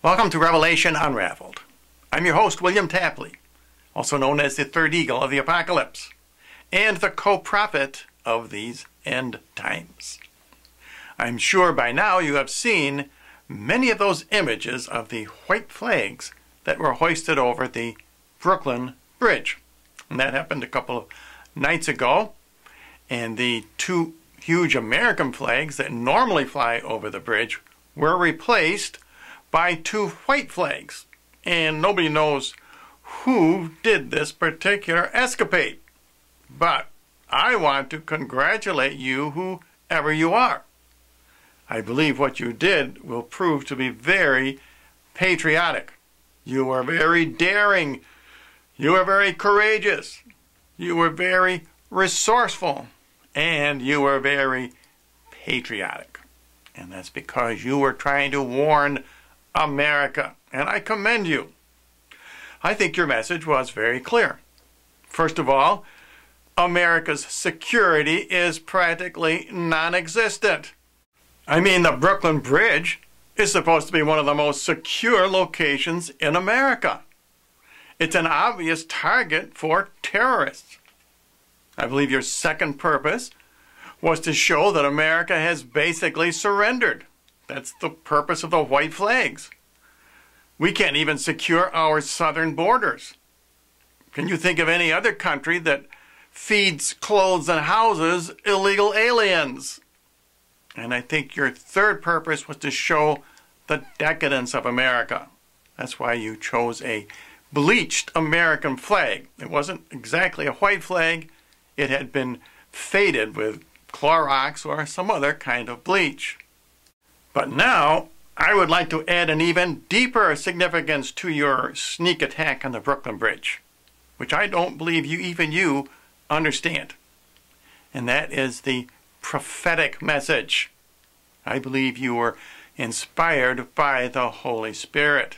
Welcome to Revelation Unraveled. I'm your host, William Tapley, also known as the third eagle of the apocalypse, and the co-prophet of these end times. I'm sure by now you have seen many of those images of the white flags that were hoisted over the Brooklyn Bridge. And that happened a couple of nights ago, and the two huge American flags that normally fly over the bridge were replaced by two white flags. And nobody knows who did this particular escapade. But I want to congratulate you, whoever you are. I believe what you did will prove to be very patriotic. You were very daring. You were very courageous. You were very resourceful. And you were very patriotic. And that's because you were trying to warn America. And I commend you. I think your message was very clear. First of all, America's security is practically non-existent. I mean, the Brooklyn Bridge is supposed to be one of the most secure locations in America. It's an obvious target for terrorists. I believe your second purpose was to show that America has basically surrendered. That's the purpose of the white flags. We can't even secure our southern borders. Can you think of any other country that feeds, clothes, and houses illegal aliens? And I think your third purpose was to show the decadence of America. That's why you chose a bleached American flag. It wasn't exactly a white flag. It had been faded with Clorox or some other kind of bleach. But now, I would like to add an even deeper significance to your sneak attack on the Brooklyn Bridge, which I don't believe you understand. And that is the prophetic message. I believe you were inspired by the Holy Spirit.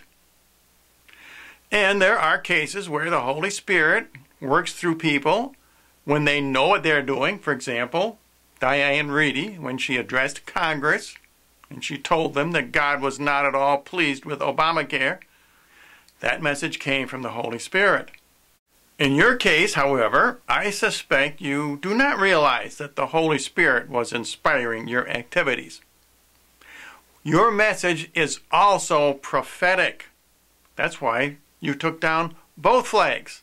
And there are cases where the Holy Spirit works through people when they know what they're doing. For example, Diane Reedy, when she addressed Congress, and she told them that God was not at all pleased with Obamacare, that message came from the Holy Spirit. In your case, however, I suspect you do not realize that the Holy Spirit was inspiring your activities. Your message is also prophetic. That's why you took down both flags.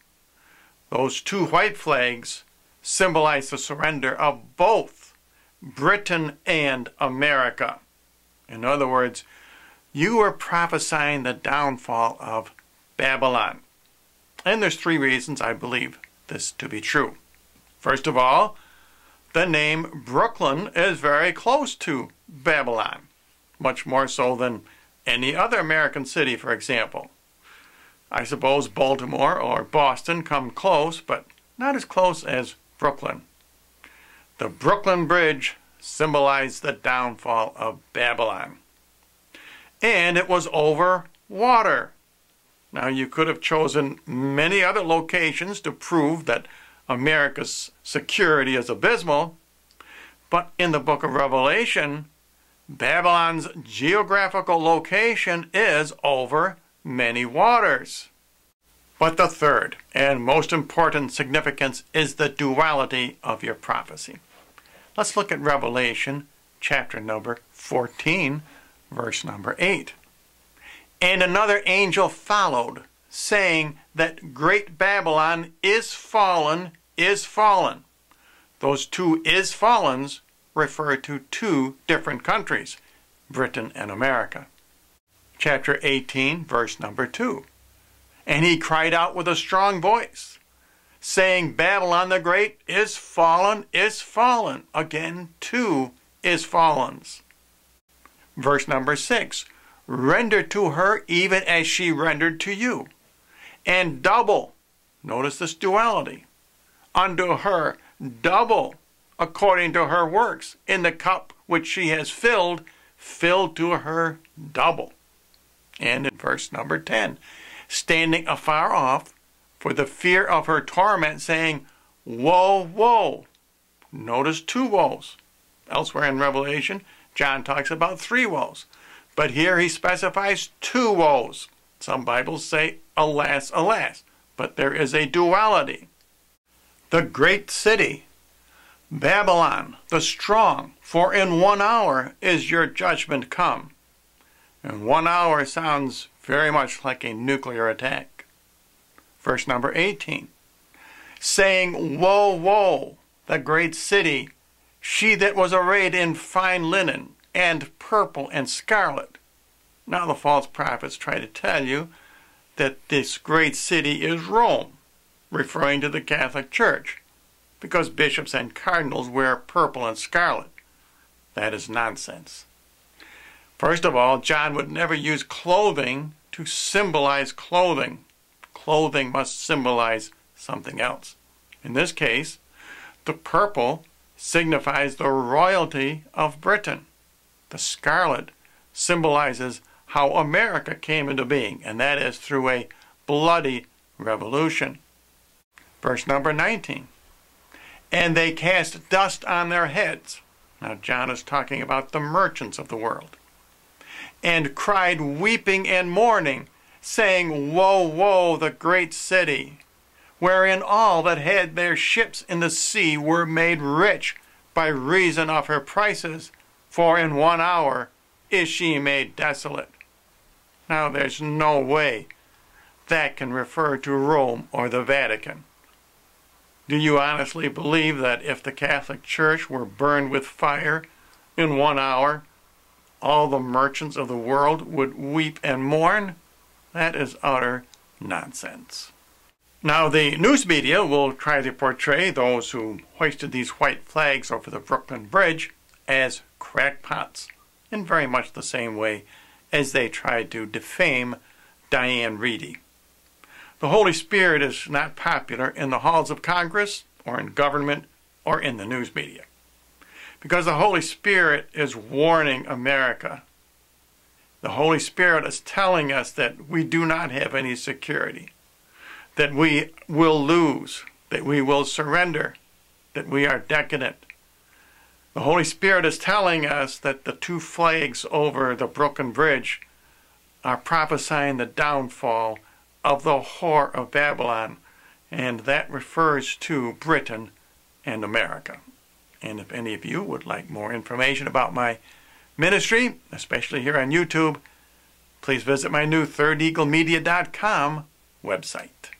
Those two white flags symbolize the surrender of both Britain and America. In other words, you were prophesying the downfall of Babylon. And there's three reasons I believe this to be true. First of all, the name Brooklyn is very close to Babylon, much more so than any other American city, for example. I suppose Baltimore or Boston come close, but not as close as Brooklyn. The Brooklyn Bridge symbolized the downfall of Babylon. And it was over water. Now, you could have chosen many other locations to prove that America's security is abysmal, but in the book of Revelation, Babylon's geographical location is over many waters. But the third and most important significance is the duality of your prophecy. Let's look at Revelation chapter number 14, verse number 8. And another angel followed, saying that great Babylon is fallen, is fallen. Those two is fallens refer to two different countries, Britain and America. Chapter 18, verse number 2. And he cried out with a strong voice, saying, Babylon the Great is fallen, is fallen. Again, two is fallens. Verse number 6. Render to her even as she rendered to you. And double, notice this duality, unto her double according to her works. In the cup which she has filled, filled to her double. And in verse number 10. Standing afar off, for the fear of her torment, saying, Woe, woe. Notice two woes. Elsewhere in Revelation, John talks about three woes. But here he specifies two woes. Some Bibles say, alas, alas. But there is a duality. The great city, Babylon, the strong, for in 1 hour is your judgment come. And 1 hour sounds very much like a nuclear attack. Verse number 18, saying, woe, woe, the great city, she that was arrayed in fine linen, and purple and scarlet. Now the false prophets try to tell you that this great city is Rome, referring to the Catholic Church, because bishops and cardinals wear purple and scarlet. That is nonsense. First of all, John would never use clothing to symbolize clothing. Clothing must symbolize something else. In this case, the purple signifies the royalty of Britain. The scarlet symbolizes how America came into being, and that is through a bloody revolution. Verse number 19, and they cast dust on their heads. Now John is talking about the merchants of the world. And cried weeping and mourning, saying, woe, woe, the great city, wherein all that had their ships in the sea were made rich by reason of her prices, for in 1 hour is she made desolate. Now there's no way that can refer to Rome or the Vatican. Do you honestly believe that if the Catholic Church were burned with fire in 1 hour, all the merchants of the world would weep and mourn? That is utter nonsense. Now the news media will try to portray those who hoisted these white flags over the Brooklyn Bridge as crackpots, in very much the same way as they tried to defame Diane Reedy. The Holy Spirit is not popular in the halls of Congress or in government or in the news media, because the Holy Spirit is warning America. The Holy Spirit is telling us that we do not have any security, that we will lose, that we will surrender, that we are decadent. The Holy Spirit is telling us that the two flags over the Brooklyn Bridge are prophesying the downfall of the whore of Babylon, and that refers to Britain and America. And if any of you would like more information about my ministry, especially here on YouTube, please visit my new ThirdEagleMedia.com website.